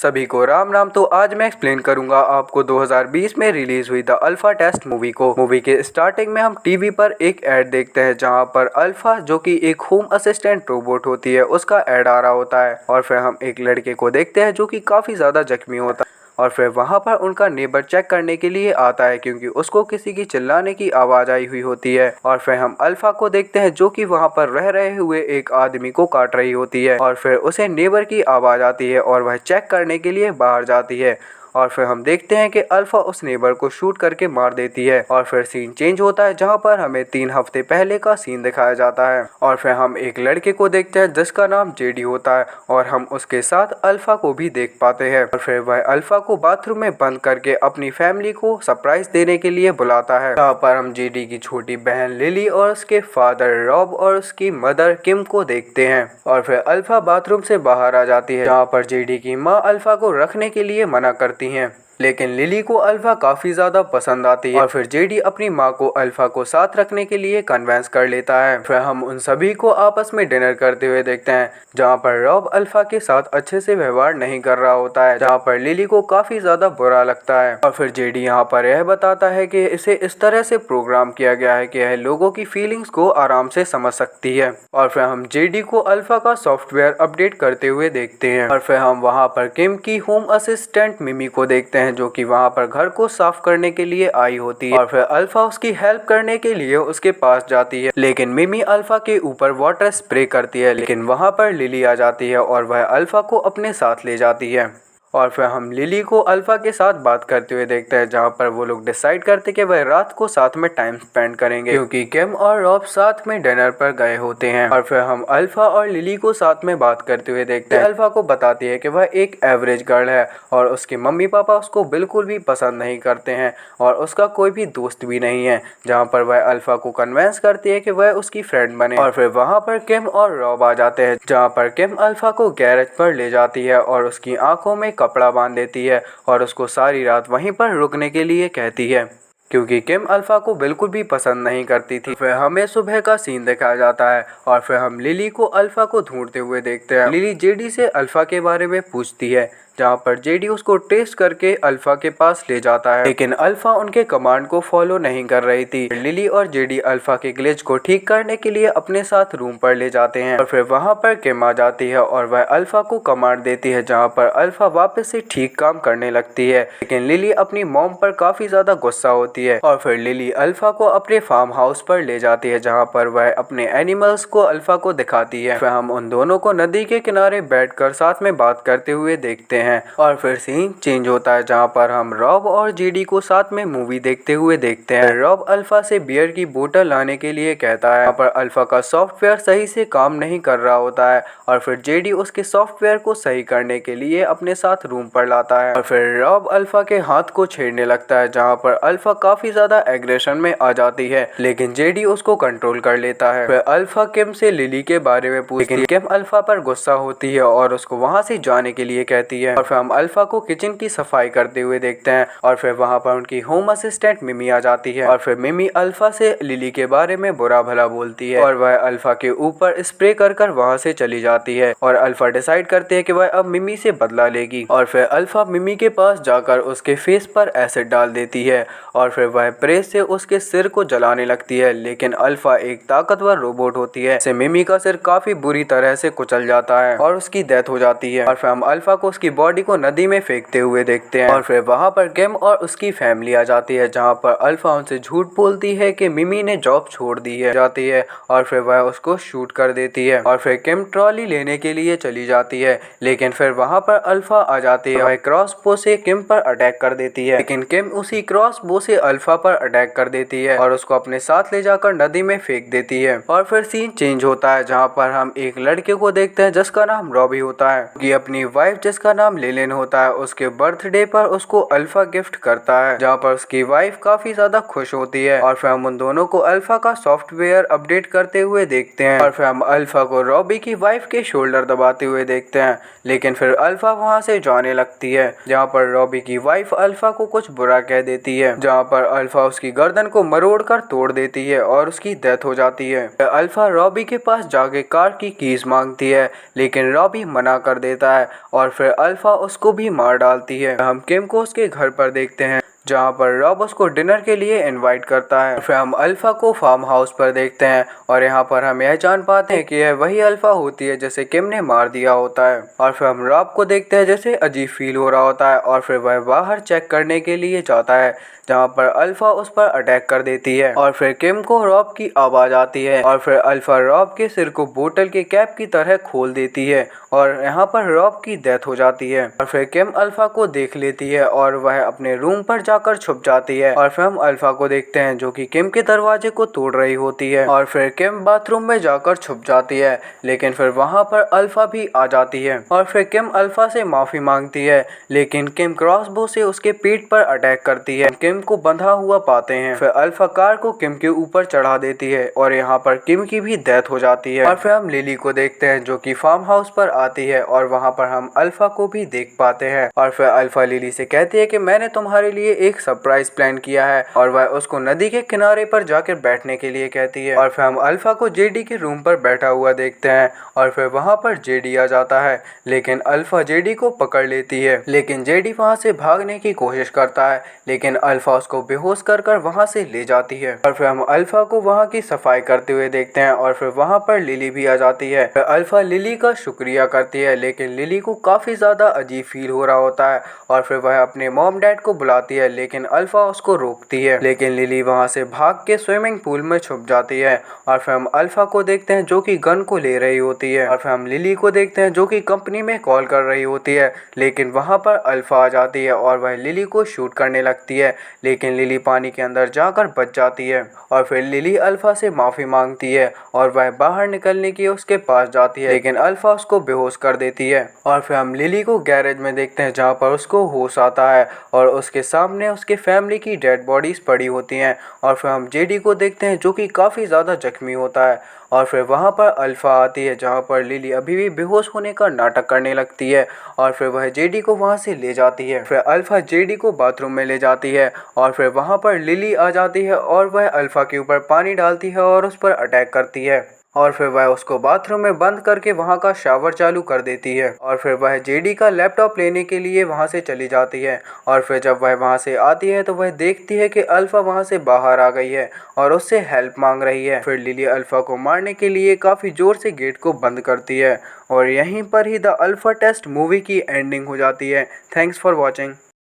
सभी को राम राम। तो आज मैं एक्सप्लेन करूंगा आपको 2020 में रिलीज हुई द अल्फा टेस्ट मूवी को। मूवी के स्टार्टिंग में हम टीवी पर एक ऐड देखते हैं जहां पर अल्फा जो कि एक होम असिस्टेंट रोबोट होती है उसका ऐड आ रहा होता है। और फिर हम एक लड़के को देखते हैं जो कि काफी ज्यादा जख्मी होता है और फिर वहां पर उनका नेबर चेक करने के लिए आता है क्योंकि उसको किसी की चिल्लाने की आवाज आई हुई होती है। और फिर हम अल्फा को देखते हैं जो कि वहां पर रह रहे हुए एक आदमी को काट रही होती है और फिर उसे नेबर की आवाज आती है और वह चेक करने के लिए बाहर जाती है। और फिर हम देखते हैं कि अल्फा उस नेबर को शूट करके मार देती है। और फिर सीन चेंज होता है जहां पर हमें 3 हफ्ते पहले का सीन दिखाया जाता है और फिर हम एक लड़के को देखते हैं जिसका नाम जेडी होता है और हम उसके साथ अल्फा को भी देख पाते हैं। और फिर वह अल्फा को बाथरूम में बंद करके अपनी फैमिली को सरप्राइज देने के लिए बुलाता है। जहाँ पर हम जेडी की छोटी बहन लिली और उसके फादर रॉब और उसकी मदर किम को देखते हैं। और फिर अल्फा बाथरूम से बाहर आ जाती है जहाँ पर जेडी की माँ अल्फा को रखने के लिए मना करती हैं, लेकिन लिली को अल्फा काफी ज्यादा पसंद आती है। और फिर जेडी अपनी माँ को अल्फा को साथ रखने के लिए कन्वेंस कर लेता है। फिर हम उन सभी को आपस में डिनर करते हुए देखते हैं जहाँ पर रॉब अल्फा के साथ अच्छे से व्यवहार नहीं कर रहा होता है, जहाँ पर लिली को काफी ज्यादा बुरा लगता है। और फिर जेडी यहाँ पर यह बताता है कि इसे इस तरह से प्रोग्राम किया गया है कि यह लोगों की फीलिंग्स को आराम से समझ सकती है। और फिर हम जेडी को अल्फा का सॉफ्टवेयर अपडेट करते हुए देखते हैं। और फिर हम वहाँ पर किम की होम असिस्टेंट मिमी को देखते हैं जो कि वहां पर घर को साफ करने के लिए आई होती है। और फिर अल्फा उसकी हेल्प करने के लिए उसके पास जाती है, लेकिन मिमी अल्फा के ऊपर वाटर स्प्रे करती है, लेकिन वहां पर लिली आ जाती है और वह अल्फा को अपने साथ ले जाती है। और फिर हम लिली को अल्फा के साथ बात करते हुए देखते हैं जहाँ पर वो लोग डिसाइड करते कि वह रात को साथ में टाइम स्पेंड करेंगे क्योंकि किम और रॉब साथ में डिनर पर गए होते हैं। और फिर हम अल्फा और लिली को साथ में बात करते हुए देखते हैं। अल्फा को बताती है कि वह एक एवरेज गर्ल है और उसके मम्मी पापा उसको बिल्कुल भी पसंद नहीं करते हैं और उसका कोई भी दोस्त भी नहीं है, जहाँ पर वह अल्फा को कन्वेंस करती है कि वह उसकी फ्रेंड बने। और फिर वहाँ पर किम और रॉब आ जाते हैं जहाँ पर किम अल्फा को गैरेज पर ले जाती है और उसकी आंखों में कपड़ा बांध देती है और उसको सारी रात वहीं पर रुकने के लिए कहती है क्योंकि किम अल्फा को बिल्कुल भी पसंद नहीं करती थी। फिर हमें सुबह का सीन दिखाया जाता है और फिर हम लिली को अल्फा को ढूंढते हुए देखते हैं। लिली जेडी से अल्फा के बारे में पूछती है जहाँ पर जेडी उसको टेस्ट करके अल्फा के पास ले जाता है, लेकिन अल्फा उनके कमांड को फॉलो नहीं कर रही थी। लिली और जेडी अल्फा के ग्लिच को ठीक करने के लिए अपने साथ रूम पर ले जाते हैं और फिर वहाँ पर किम आ जाती है और वह अल्फा को कमांड देती है जहाँ पर अल्फा वापस से ठीक काम करने लगती है, लेकिन लिली अपनी मॉम पर काफी ज्यादा गुस्सा होती है। और फिर लिली अल्फा को अपने फार्म हाउस पर ले जाती है जहाँ पर वह अपने एनिमल्स को अल्फा को दिखाती है। फिर हम उन दोनों को नदी के किनारे बैठकर साथ में बात करते हुए देखते हैं। और फिर सीन चेंज होता है जहाँ पर हम रॉब और जेडी को साथ में मूवी देखते हुए देखते हैं। रॉब अल्फा से बियर की बोतल लाने के लिए कहता है। यहाँ पर अल्फा का सॉफ्टवेयर सही से काम नहीं कर रहा होता है और फिर जेडी उसके सॉफ्टवेयर को सही करने के लिए अपने साथ रूम पर लाता है। और फिर रॉब अल्फा के हाथ को छेड़ने लगता है जहाँ पर अल्फा काफी ज्यादा एग्रेशन में आ जाती है, लेकिन जेडी उसको कंट्रोल कर लेता है। फिर अल्फा किम से लिली के बारे में पूछती है, लेकिन किम अल्फा पर गुस्सा होती है और उसको वहाँ से जाने के लिए कहती है। और फिर हम अल्फा को किचन की सफाई करते हुए देखते हैं और फिर वहां पर उनकी होम असिस्टेंट मिमी आ जाती है। और फिर मिमी अल्फा से लिली के बारे में बुरा भला बोलती है और वह अल्फा के ऊपर स्प्रे कर वहां से चली जाती है। और अल्फा डिसाइड करती है कि वह अब मिमी से बदला लेगी और फिर अल्फा मिमी के पास जाकर उसके फेस पर एसिड डाल देती है और फिर वह प्रेस से उसके सिर को जलाने लगती है, लेकिन अल्फा एक ताकतवर रोबोट होती है, मिमी का सिर काफी बुरी तरह से कुचल जाता है और उसकी डेथ हो जाती है। और फिर हम अल्फा को उसकी बॉडी को नदी में फेंकते हुए देखते हैं। और फिर वहां पर किम और उसकी फैमिली आ जाती है जहां पर अल्फा उनसे झूठ बोलती है कि मिमी ने जॉब छोड़ दी है जाती है और फिर वह उसको शूट कर देती है। और फिर किम ट्रॉली लेने के लिए चली जाती है, लेकिन फिर वहां पर अल्फा आ जाती है। वह क्रॉस बो से किम पर अटैक कर देती है, लेकिन किम उसी क्रॉस बो से अल्फा पर अटैक कर देती है और उसको अपने साथ ले जाकर नदी में फेंक देती है। और फिर सीन चेंज होता है जहाँ पर हम एक लड़के को देखते हैं जिसका नाम रॉबी होता है, कि अपनी वाइफ जिसका नाम लेलेन होता है उसके बर्थडे पर उसको अल्फा गिफ्ट करता है, जहाँ पर उसकी वाइफ काफी ज्यादा खुश होती है। और फिर हम उन दोनों को अल्फा का सॉफ्टवेयर अपडेट करते हुए देखते हैं। और फिर हम अल्फा को रॉबी की वाइफ के शोल्डर दबाते हुए देखते हैं, लेकिन फिर अल्फा वहाँ से जाने लगती है जहाँ पर रॉबी की वाइफ अल्फा को कुछ बुरा कह देती है, जहाँ पर अल्फा उसकी गर्दन को मरोड़ कर तोड़ देती है और उसकी डेथ हो जाती है। अल्फा रॉबी के पास जाके कार की कीज मांगती है, लेकिन रॉबी मना कर देता है और फिर अल्फा उसको भी मार डालती है। हम किम को उसके घर पर देखते हैं जहाँ पर रॉब उसको डिनर के लिए इनवाइट करता है। फिर हम अल्फा को फार्म हाउस पर देखते हैं और यहाँ पर हम यह जान पाते हैं कि यह वही अल्फा होती है जैसे किम ने मार दिया होता है। और फिर हम रॉब को देखते हैं जैसे अजीब फील हो रहा होता है और फिर वह बाहर चेक करने के लिए जाता है जहाँ पर अल्फा उस पर अटैक कर देती है। और फिर किम को रॉब की आवाज आती है और फिर अल्फा रॉब के सिर को बोतल के कैप की तरह खोल देती है और यहाँ पर रॉब की डेथ हो जाती है। और फिर किम अल्फा को देख लेती है और वह अपने रूम पर जाकर छुप जाती है। और फिर हम अल्फा को देखते हैं जो कि किम के दरवाजे को तोड़ रही होती है और फिर किम बाथरूम में जाकर छुप जाती है, लेकिन फिर वहाँ पर अल्फा भी आ जाती है। और फिर किम अल्फा से माफी मांगती है, लेकिन किम क्रॉसबो से उसके पीठ पर अटैक करती है। किम को बंधा हुआ पाते हैं। फिर अल्फा कार को किम के ऊपर चढ़ा देती है और यहाँ पर किम की भी डेथ हो जाती है। और फिर हम लिली को देखते हैं जो कि फार्म हाउस पर आती है और वहाँ पर हम अल्फा को भी देख पाते हैं। और फिर अल्फा लिली से कहती है कि मैंने तुम्हारे लिए एक सरप्राइज प्लान किया है और वह उसको नदी के किनारे पर जाकर बैठने के लिए कहती है। और फिर हम अल्फा को जेडी के रूम पर बैठा हुआ देखते हैं और फिर वहाँ पर जेडी आ जाता है, लेकिन अल्फा जेडी को पकड़ लेती है। लेकिन जेडी वहाँ से भागने की कोशिश करता है, लेकिन अल्फा उसको बेहोश कर वहाँ से ले जाती है। और फिर हम अल्फा को वहाँ की सफाई करते हुए देखते हैं और फिर वहाँ पर लिली भी आ जाती है। फिर अल्फा लिली का शुक्रिया करती है, लेकिन लिली को काफी ज्यादा अजीब फील हो रहा होता है और फिर वह अपने मॉम डैड को बुलाती है, लेकिन अल्फा उसको रोकती है। लेकिन लिली वहाँ से भाग के स्विमिंग पूल में छुप जाती है। और फिर हम अल्फा को देखते हैं जो कि गन को ले रही होती है। और फिर हम लिली को देखते हैं जो कि कंपनी में कॉल कर रही होती है, लेकिन वहाँ पर अल्फा आ जाती है और वह लिली को शूट करने लगती है, लेकिन लिली पानी के अंदर जाकर बच जाती है। और फिर लिली अल्फा से माफी मांगती है और वह बाहर निकलने की उसके पास जाती है, लेकिन अल्फा उसको बेहोश कर देती है। और फिर हम लिली को गैरेज में देखते हैं जहाँ पर उसको होश आता है और उसके सामने उसके फैमिली की डेड बॉडीज पड़ी होती हैं। और फिर हम जेडी को देखते हैं जो कि काफ़ी ज़्यादा जख्मी होता है और फिर वहाँ पर अल्फा आती है जहाँ पर लिली अभी भी बेहोश होने का नाटक करने लगती है और फिर वह जेडी को वहाँ से ले जाती है। फिर अल्फा जेडी को बाथरूम में ले जाती है और फिर वहाँ पर लिली आ जाती है और वह अल्फा के ऊपर पानी डालती है और उस पर अटैक करती है और फिर वह उसको बाथरूम में बंद करके वहाँ का शावर चालू कर देती है। और फिर वह जेडी का लैपटॉप लेने के लिए वहाँ से चली जाती है और फिर जब वह वहाँ से आती है तो वह देखती है कि अल्फा वहाँ से बाहर आ गई है और उससे हेल्प मांग रही है। फिर लिली अल्फा को मारने के लिए काफ़ी ज़ोर से गेट को बंद करती है और यहीं पर ही द अल्फा टेस्ट मूवी की एंडिंग हो जाती है। Thanks for watching.